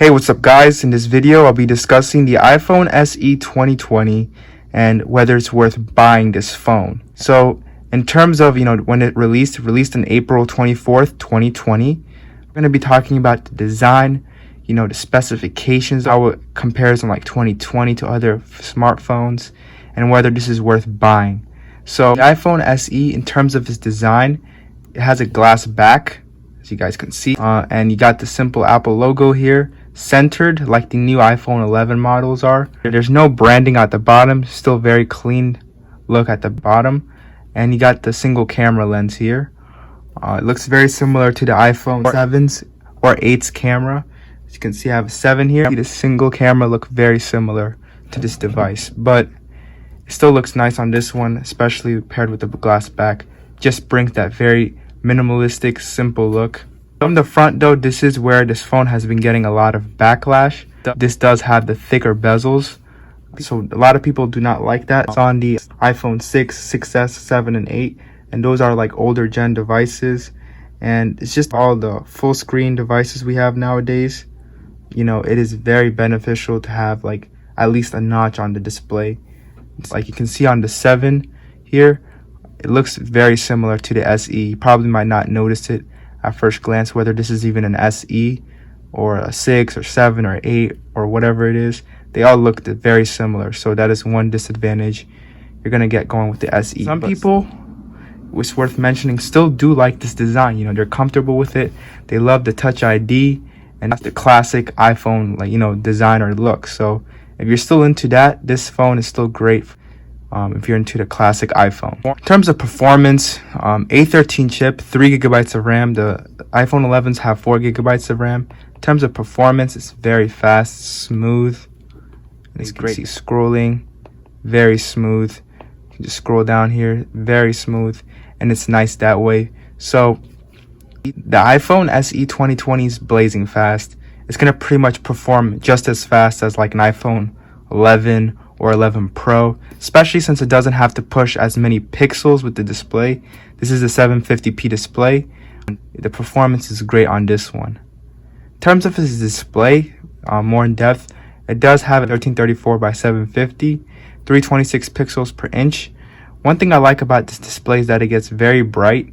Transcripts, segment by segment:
Hey, what's up guys? In this video, I'll be discussing the iPhone SE 2020 and whether it's worth buying this phone. So in terms of, when it released on April 24th, 2020. We're going to be talking about the design, the specifications, how it compares in like 2020 to other smartphones, and whether this is worth buying. So the iPhone SE, in terms of its design, it has a glass back, as you guys can see, and you got the simple Apple logo here, centered like the new iPhone 11 models are. There's no branding at the bottom, still very clean look at the bottom, and you got the single camera lens here. It looks very similar to the iPhone 7's or 8's camera. As you can see, I have a 7 here. The single camera look very similar to this device, but it still looks nice on this one, especially paired with the glass back. Just brings that very minimalistic, simple look. From the front though, this is where this phone has been getting a lot of backlash. This does have the thicker bezels, so a lot of people do not like that. It's on the iPhone 6, 6S, 7, and 8, and those are like older gen devices, and it's just all the full screen devices we have nowadays. It is very beneficial to have like at least a notch on the display. It's like you can see on the 7 here, it looks very similar to the SE. You probably might not notice it at first glance, whether this is even an SE or a 6 or 7 or 8 or whatever it is. They all look very similar, so that is one disadvantage you're gonna get going with the SE. Some people, it's worth mentioning, still do like this design. They're comfortable with it. They love the Touch ID and that's the classic iPhone design or look. So if you're still into that, this phone is still great. If you're into the classic iPhone. In terms of performance, A13 chip, 3 gigabytes of RAM. The iPhone 11s have 4 gigabytes of RAM. In terms of performance, it's very fast, smooth. It's great. You can see scrolling, very smooth. You can just scroll down here, very smooth, and it's nice that way. So the iPhone SE 2020 is blazing fast. It's gonna pretty much perform just as fast as like an iPhone 11 or 11 Pro, especially since it doesn't have to push as many pixels with the display. This is a 750p display. The performance is great on this one. In terms of its display, more in depth, it does have a 1334 by 750, 326 pixels per inch. One thing I like about this display is that it gets very bright,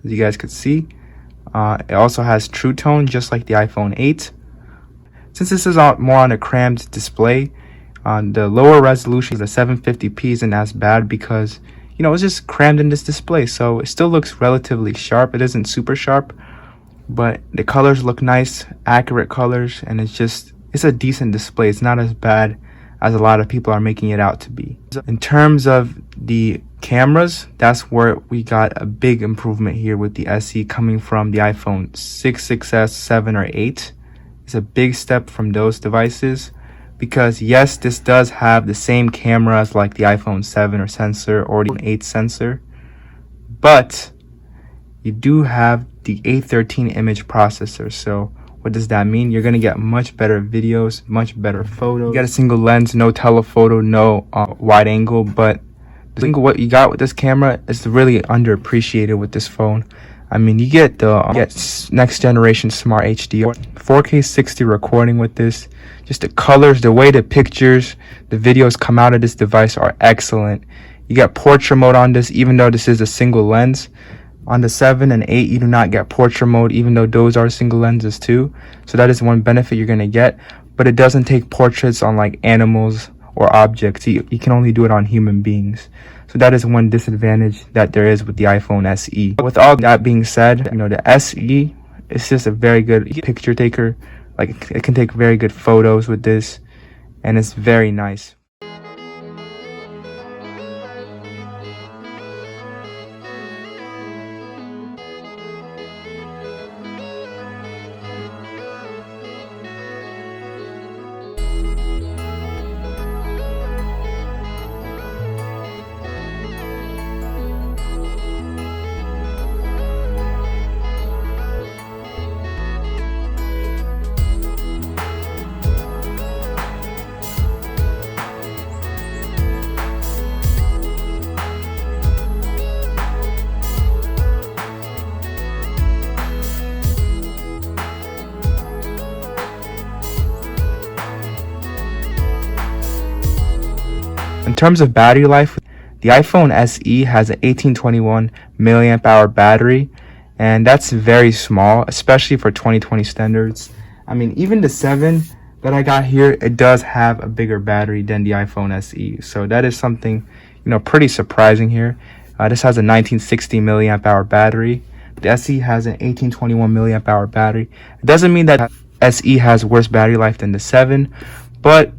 as you guys could see. It also has True Tone, just like the iPhone 8. Since this is more on a crammed display, the lower resolution, the 750p, isn't as bad because it's just crammed in this display, so it still looks relatively sharp. It isn't super sharp, but the colors look nice, accurate colors, and it's a decent display. It's not as bad as a lot of people are making it out to be. In terms of the cameras, that's where we got a big improvement here with the SE, coming from the iPhone 6, 6S, 7, or 8. It's a big step from those devices, because yes, this does have the same camera as like the iPhone 7 or sensor or the 8 sensor, but you do have the A13 image processor. So what does that mean? You're gonna get much better videos, much better photos. You got a single lens, no telephoto, no wide angle, but what you got with this camera is really underappreciated with this phone. You get the next generation Smart HDR, 4K 60 recording with this. Just the colors, the way the pictures, the videos come out of this device are excellent. You get portrait mode on this, even though this is a single lens. On the 7 and 8, you do not get portrait mode, even though those are single lenses too. So that is one benefit you're gonna get, but it doesn't take portraits on like animals or objects. You can only do it on human beings. So that is one disadvantage that there is with the iPhone SE. With all that being said, the SE is just a very good picture taker. Like, it can take very good photos with this, and it's very nice. terms of battery life, the iPhone SE has an 1821 milliamp hour battery, and that's very small, especially for 2020 standards. I mean, even the 7 that I got here, it does have a bigger battery than the iPhone SE. So that is something, pretty surprising here. This has a 1960 milliamp hour battery. The SE has an 1821 milliamp hour battery. It doesn't mean that SE has worse battery life than the 7, but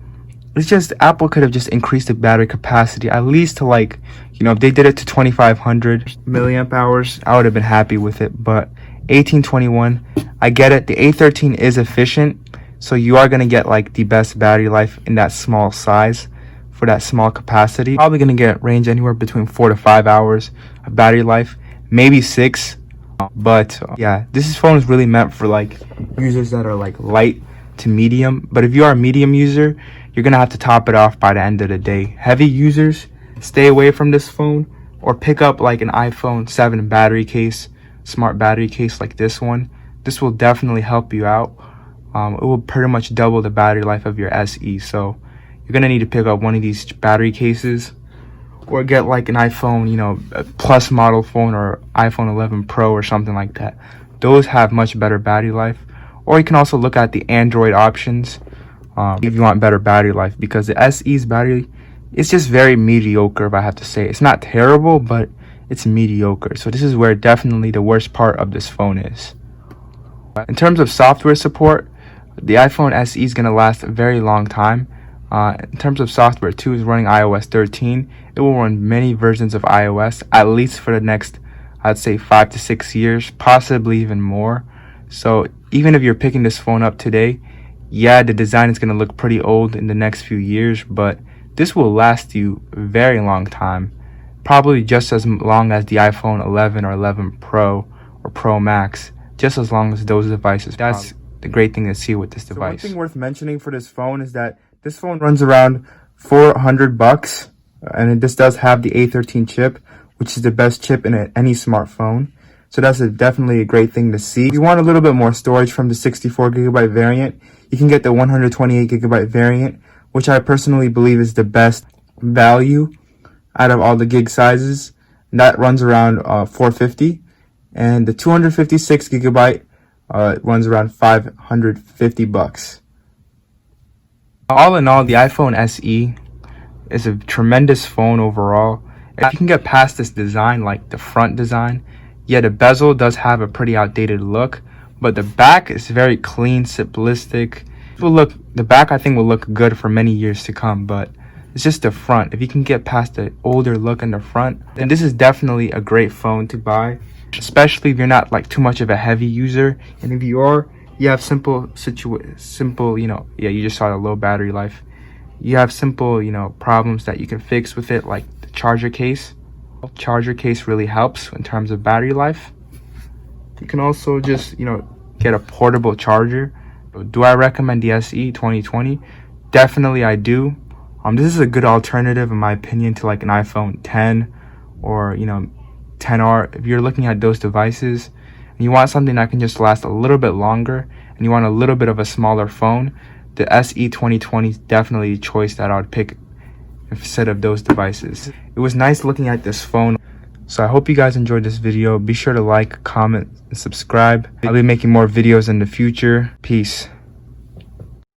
it's just Apple could have just increased the battery capacity at least to, like, if they did it to 2500 milliamp hours, I would have been happy with it. But 1821, I get it. The A13 is efficient, so you are going to get like the best battery life in that small size for that small capacity. Probably going to get range anywhere between 4 to 5 hours of battery life, maybe 6. But yeah, this phone is really meant for like users that are like light to medium. But if you are a medium user, you're gonna have to top it off by the end of the day. Heavy users, stay away from this phone, or pick up like an iPhone 7 battery case, smart battery case like this one. This will definitely help you out. It will pretty much double the battery life of your SE. So you're gonna need to pick up one of these battery cases, or get like an iPhone, a plus model phone, or iPhone 11 Pro or something like that. Those have much better battery life. Or you can also look at the Android options if you want better battery life, because the SE's battery is just very mediocre, if I have to say. It's not terrible, but it's mediocre. So this is where definitely the worst part of this phone is. In terms of software support, the iPhone SE is going to last a very long time. In terms of software, too, is running iOS 13. It will run many versions of iOS, at least for the next, I'd say, 5 to 6 years, possibly even more. So even if you're picking this phone up today, yeah, the design is going to look pretty old in the next few years, but this will last you a very long time. Probably just as long as the iPhone 11 or 11 Pro or Pro Max, just as long as those devices. That's the great thing to see with this device. So one thing worth mentioning for this phone is that this phone runs around $400, and this does have the A13 chip, which is the best chip in any smartphone. So that's definitely a great thing to see. If you want a little bit more storage from the 64GB variant, you can get the 128GB variant, which I personally believe is the best value out of all the gig sizes. And that runs around $450, and the 256GB runs around $550. All in all, the iPhone SE is a tremendous phone overall. If you can get past this design, like the front design, yeah, the bezel does have a pretty outdated look, but the back is very clean, simplistic. The back, I think, will look good for many years to come, but it's just the front. If you can get past the older look in the front, then this is definitely a great phone to buy, especially if you're not like too much of a heavy user. And if you are, you have you just saw the low battery life. You have simple, problems that you can fix with it, like the charger case. Charger case really helps in terms of battery life. You can also just, get a portable charger. Do I recommend the SE 2020? Definitely I do. This is a good alternative, in my opinion, to like an iPhone 10 or, 10R. If you're looking at those devices and you want something that can just last a little bit longer, and you want a little bit of a smaller phone, the SE 2020 is definitely a choice that I would pick instead of those devices. It was nice looking at this phone. So I hope you guys enjoyed this video. Be sure to like, comment, and subscribe. I'll be making more videos in the future. Peace.